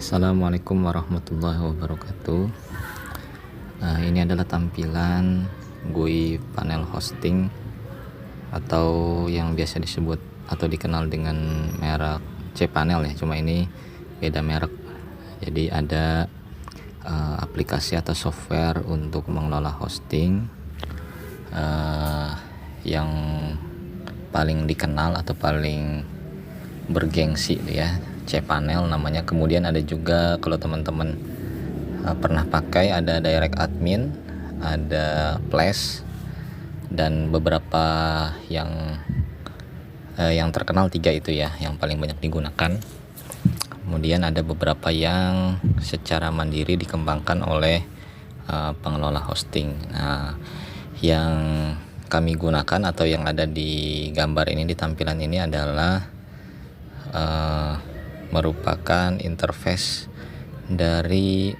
Assalamualaikum warahmatullahi wabarakatuh. Ini adalah tampilan GUI panel hosting atau yang biasa disebut atau dikenal dengan merek cPanel ya, cuma ini beda merek. Jadi ada aplikasi atau software untuk mengelola hosting yang paling dikenal atau paling bergengsi ya, cPanel namanya. Kemudian ada juga kalau teman-teman pernah pakai, ada Direct Admin, ada Flash, dan beberapa yang terkenal, 3 itu ya yang paling banyak digunakan. Kemudian ada beberapa yang secara mandiri dikembangkan oleh pengelola hosting. Nah, yang kami gunakan atau yang ada di gambar ini, di tampilan ini adalah merupakan interface dari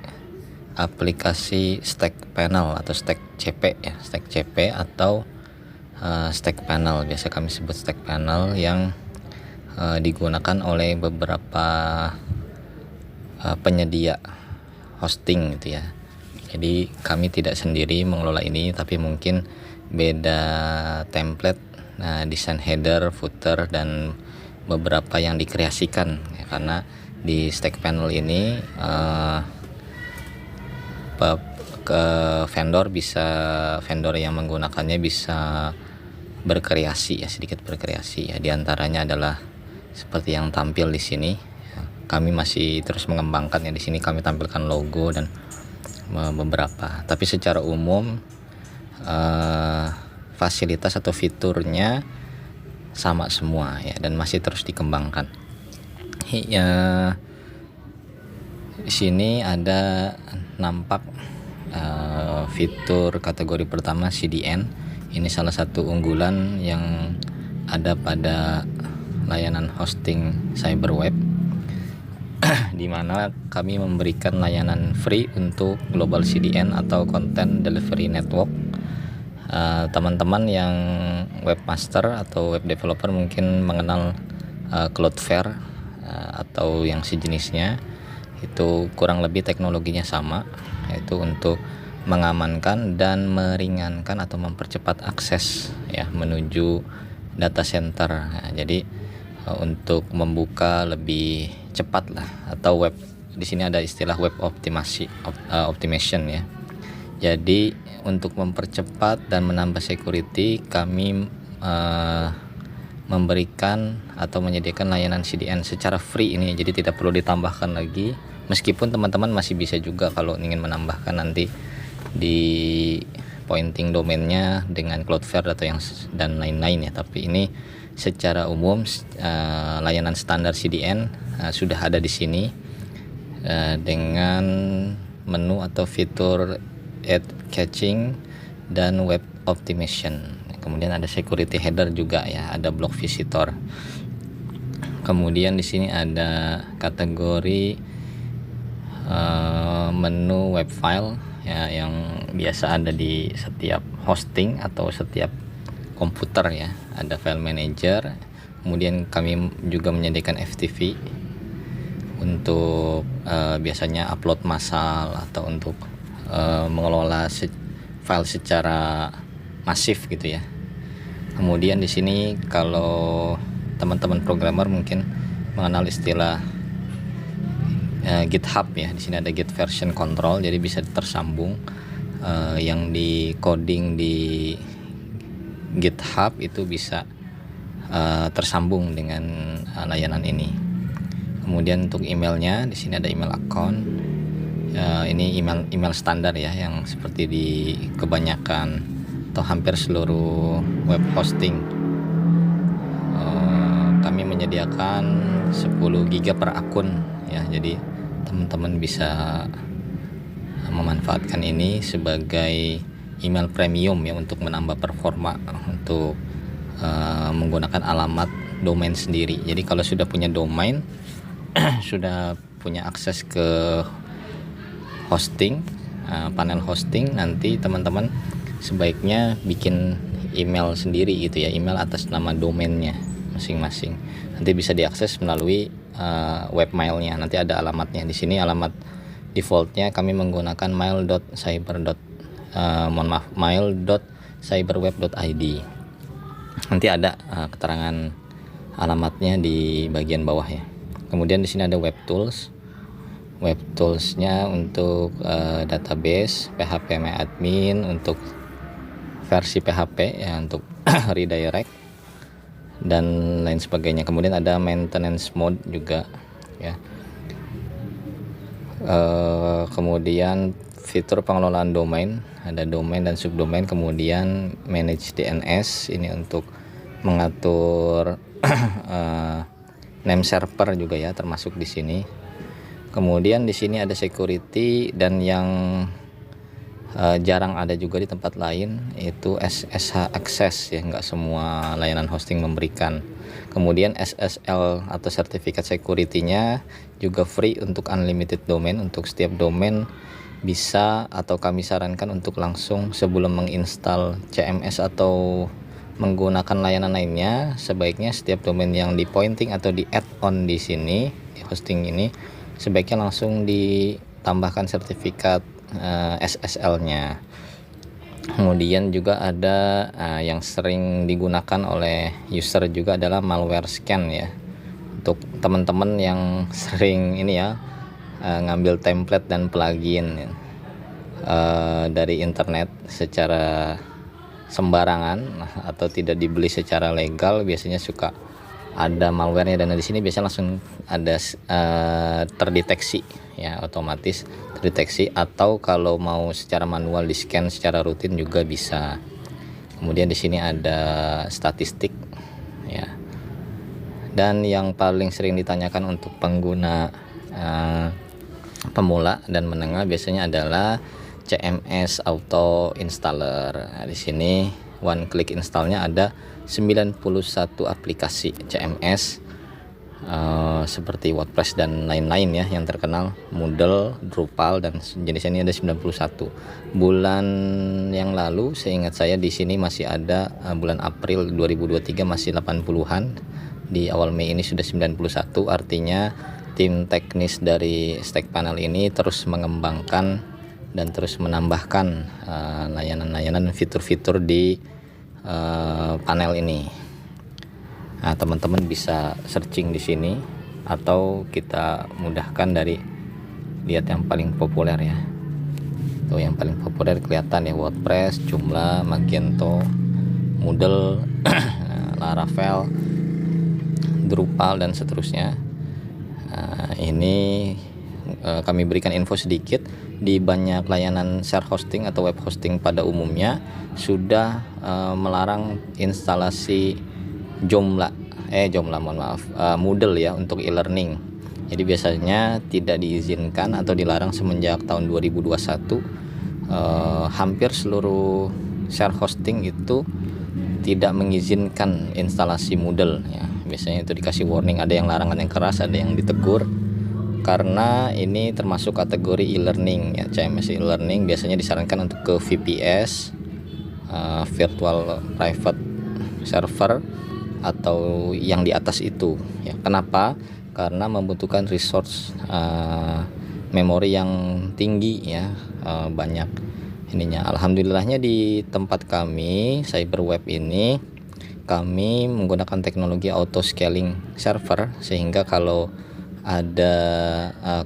aplikasi StackPanel atau StackCP ya, StackCP atau StackPanel, biasa kami sebut StackPanel, yang digunakan oleh beberapa penyedia hosting gitu ya. Jadi kami tidak sendiri mengelola ini, tapi mungkin beda template, desain header, footer, dan beberapa yang dikreasikan ya, karena di StackPanel ini vendor yang menggunakannya bisa berkreasi ya, sedikit berkreasi ya. Di antaranya adalah seperti yang tampil di sini. Kami masih terus mengembangkan ya, di sini kami tampilkan logo dan beberapa. Tapi secara umum fasilitas atau fiturnya sama semua ya, dan masih terus dikembangkan. Ya, di sini ada nampak fitur kategori pertama CDN. Ini salah satu unggulan yang ada pada layanan hosting CyberWeb, di mana kami memberikan layanan free untuk Global CDN atau Content Delivery Network. Teman-teman yang webmaster atau web developer mungkin mengenal Cloudflare atau yang sejenisnya. Itu kurang lebih teknologinya sama, yaitu untuk mengamankan dan meringankan atau mempercepat akses ya menuju data center. Jadi untuk membuka lebih cepat lah, atau web, di sini ada istilah web optimization ya. Jadi untuk mempercepat dan menambah security, kami memberikan atau menyediakan layanan CDN secara free ini, jadi tidak perlu ditambahkan lagi. Meskipun teman-teman masih bisa juga kalau ingin menambahkan nanti di pointing domainnya dengan Cloudflare atau yang dan lain-lain ya. Tapi ini secara umum layanan standar CDN sudah ada di sini dengan menu atau fitur ad caching dan web optimization. Kemudian ada security header juga ya, ada block visitor. Kemudian di sini ada kategori menu web file ya, yang biasa ada di setiap hosting atau setiap komputer ya. Ada file manager. Kemudian kami juga menyediakan FTP untuk biasanya upload massal atau untuk mengelola file secara masif gitu ya. Kemudian di sini kalau teman-teman programmer mungkin mengenal istilah GitHub ya. Di sini ada Git version control, jadi bisa tersambung yang di coding di GitHub itu bisa tersambung dengan layanan ini. Kemudian untuk emailnya, di sini ada email account. Ini email standar ya, yang seperti di kebanyakan atau hampir seluruh web hosting. Kami menyediakan 10 GB per akun ya, jadi teman-teman bisa memanfaatkan ini sebagai email premium ya, untuk menambah performa untuk menggunakan alamat domain sendiri. Jadi kalau sudah punya domain sudah punya akses ke hosting, panel hosting, nanti teman-teman sebaiknya bikin email sendiri gitu ya, email atas nama domainnya masing-masing. Nanti bisa diakses melalui webmailnya. Nanti ada alamatnya di sini. Alamat defaultnya kami menggunakan mail.cyberweb.id. Nanti ada keterangan alamatnya di bagian bawah ya. Kemudian di sini ada web tools. Web toolsnya untuk database, PHP MyAdmin untuk versi PHP ya, untuk redirect dan lain sebagainya. Kemudian ada maintenance mode juga ya. Kemudian fitur pengelolaan domain, ada domain dan subdomain. Kemudian manage DNS, ini untuk mengatur name server juga ya, termasuk di sini. Kemudian di sini ada security, dan yang jarang ada juga di tempat lain itu SSH access ya, nggak semua layanan hosting memberikan. Kemudian SSL atau sertifikat security-nya juga free untuk unlimited domain. Untuk setiap domain bisa, atau kami sarankan untuk langsung sebelum menginstal CMS atau menggunakan layanan lainnya, sebaiknya setiap domain yang di pointing atau di add on di sini di hosting ini sebaiknya langsung ditambahkan sertifikat SSL-nya. Kemudian juga ada yang sering digunakan oleh user juga adalah malware scan ya. Untuk teman-teman yang sering ini ya, ngambil template dan plugin dari internet secara sembarangan atau tidak dibeli secara legal, biasanya suka ada malwarenya, dan di sini biasanya langsung ada terdeteksi ya, otomatis terdeteksi, atau kalau mau secara manual di scan secara rutin juga bisa. Kemudian di sini ada statistik ya. Dan yang paling sering ditanyakan untuk pengguna pemula dan menengah biasanya adalah CMS auto installer. Nah, di sini one click installnya ada 91 aplikasi CMS seperti WordPress dan lain-lain ya yang terkenal, Moodle, Drupal, dan jenisnya ini ada 91. Bulan yang lalu seingat saya di sini masih ada, bulan April 2023 masih 80-an. Di awal Mei ini sudah 91, artinya tim teknis dari Stack Panel ini terus mengembangkan dan terus menambahkan layanan-layanan fitur-fitur di panel ini. Nah, teman-teman bisa searching di sini atau kita mudahkan dari lihat yang paling populer ya. Tuh yang paling populer kelihatan ya, WordPress, Joomla, Magento, Moodle, Laravel, Drupal, dan seterusnya. Ini kami berikan info sedikit. Di banyak layanan share hosting atau web hosting pada umumnya sudah melarang instalasi Moodle ya untuk e-learning. Jadi biasanya tidak diizinkan atau dilarang semenjak tahun 2021. Hampir seluruh share hosting itu tidak mengizinkan instalasi Moodle ya. Biasanya itu dikasih warning, ada yang larangan yang keras, ada yang ditegur, karena ini termasuk kategori e-learning ya. CMS e-learning biasanya disarankan untuk ke VPS, virtual private server, atau yang di atas itu ya. Kenapa? Karena membutuhkan resource memori yang tinggi ya, banyak ininya. Alhamdulillahnya di tempat kami Cyberweb ini kami menggunakan teknologi auto scaling server, sehingga kalau ada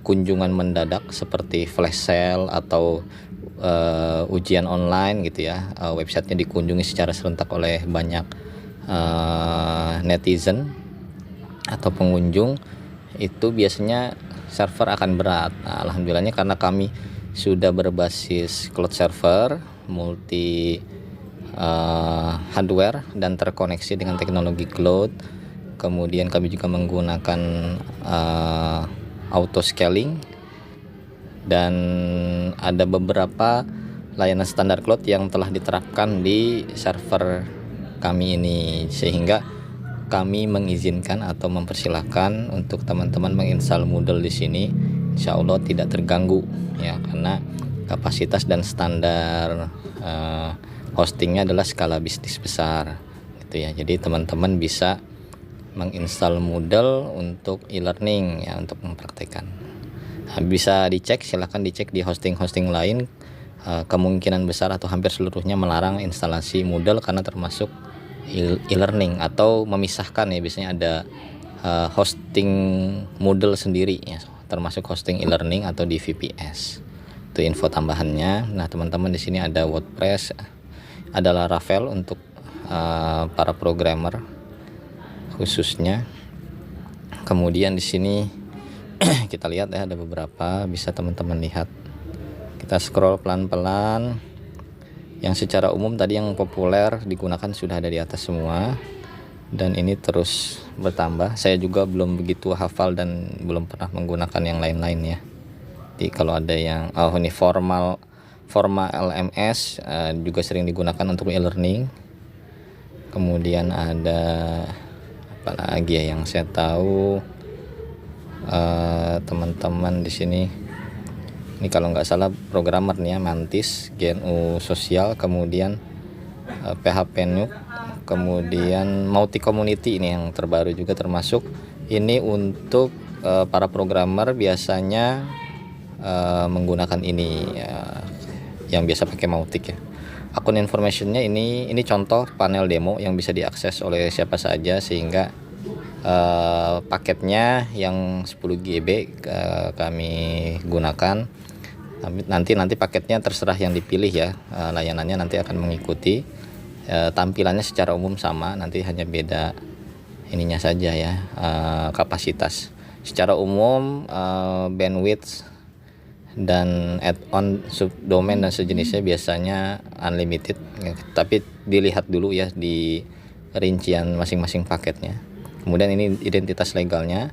kunjungan mendadak seperti flash sale atau ujian online gitu ya, websitenya dikunjungi secara serentak oleh banyak netizen atau pengunjung, itu biasanya server akan berat. Nah, alhamdulillahnya karena kami sudah berbasis cloud server, multi hardware dan terkoneksi dengan teknologi cloud. Kemudian kami juga menggunakan auto scaling, dan ada beberapa layanan standar cloud yang telah diterapkan di server kami ini, sehingga kami mengizinkan atau mempersilahkan untuk teman-teman menginstal Moodle di sini. Insya Allah tidak terganggu ya, karena kapasitas dan standar hostingnya adalah skala bisnis besar gitu ya. Jadi teman-teman bisa menginstal Moodle untuk e-learning ya, untuk mempraktekkan. Nah, bisa dicek, silahkan dicek di hosting-hosting lain, kemungkinan besar atau hampir seluruhnya melarang instalasi Moodle karena termasuk e-learning atau memisahkan ya, biasanya ada hosting Moodle sendiri ya, termasuk hosting e-learning atau di VPS. Itu info tambahannya. Nah, teman-teman di sini ada WordPress, ada Laravel untuk para programmer khususnya. Kemudian di sini kita lihat ya, ada beberapa, bisa teman-teman lihat. Kita scroll pelan-pelan. Yang secara umum tadi yang populer digunakan sudah ada di atas semua, dan ini terus bertambah. Saya juga belum begitu hafal dan belum pernah menggunakan yang lain-lain ya. Jadi kalau ada yang ini Forma LMS juga sering digunakan untuk e-learning. Kemudian ada apa lagi ya yang saya tahu, teman-teman di sini. Ini kalau nggak salah programmer nih ya, Mantis, GNU Sosial, kemudian PHP Nuke, kemudian Mautic Community ini yang terbaru juga termasuk. Ini untuk para programmer biasanya menggunakan ini yang biasa pakai Mautic ya. Akun informationnya ini contoh panel demo yang bisa diakses oleh siapa saja, sehingga paketnya yang 10 GB kami gunakan. Nanti paketnya terserah yang dipilih ya, layanannya nanti akan mengikuti. Tampilannya secara umum sama, nanti hanya beda ininya saja ya, kapasitas. Secara umum bandwidth dan add-on subdomain dan sejenisnya biasanya unlimited ya, tapi dilihat dulu ya di rincian masing-masing paketnya. Kemudian ini identitas legalnya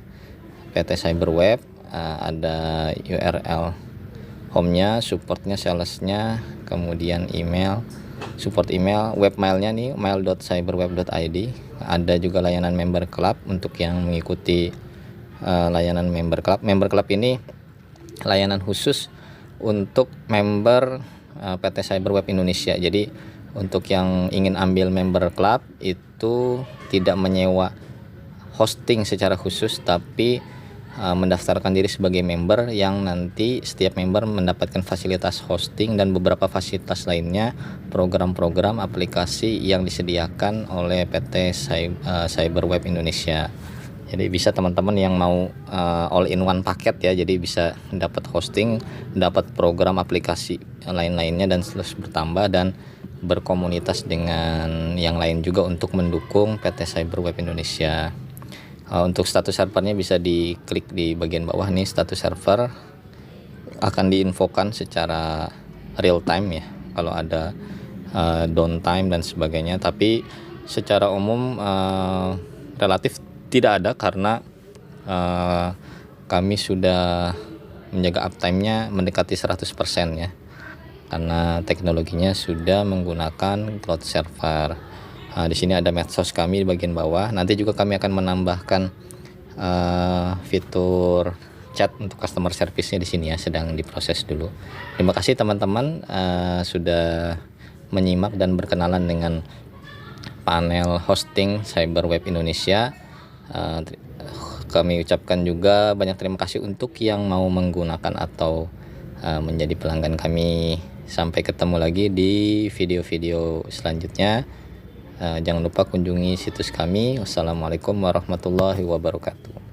PT Cyberweb, ada URL home-nya, supportnya, salesnya, kemudian email, support email, webmailnya nih mail.cyberweb.id. Ada juga layanan member club untuk yang mengikuti layanan member club. Member club ini layanan khusus untuk member PT Cyberweb Indonesia. Jadi untuk yang ingin ambil member club itu tidak menyewa hosting secara khusus, tapi mendaftarkan diri sebagai member, yang nanti setiap member mendapatkan fasilitas hosting dan beberapa fasilitas lainnya, program-program aplikasi yang disediakan oleh PT Cyberweb Indonesia. Jadi bisa teman-teman yang mau all in one paket ya, jadi bisa dapat hosting, dapat program aplikasi lain-lainnya, dan terus bertambah dan berkomunitas dengan yang lain juga untuk mendukung PT Cyberweb Indonesia. Untuk status servernya bisa diklik di bagian bawah nih, status server akan diinfokan secara real time ya kalau ada downtime dan sebagainya, tapi secara umum relatif tidak ada karena kami sudah menjaga uptime-nya mendekati 100% ya, karena teknologinya sudah menggunakan cloud server. Di sini ada medsos kami di bagian bawah. Nanti juga kami akan menambahkan fitur chat untuk customer service-nya di sini ya, sedang diproses dulu. Terima kasih teman-teman sudah menyimak dan berkenalan dengan panel hosting Cyberweb Indonesia. Kami ucapkan juga banyak terima kasih untuk yang mau menggunakan atau menjadi pelanggan kami. Sampai ketemu lagi di video-video selanjutnya. Jangan lupa kunjungi situs kami. Wassalamualaikum warahmatullahi wabarakatuh.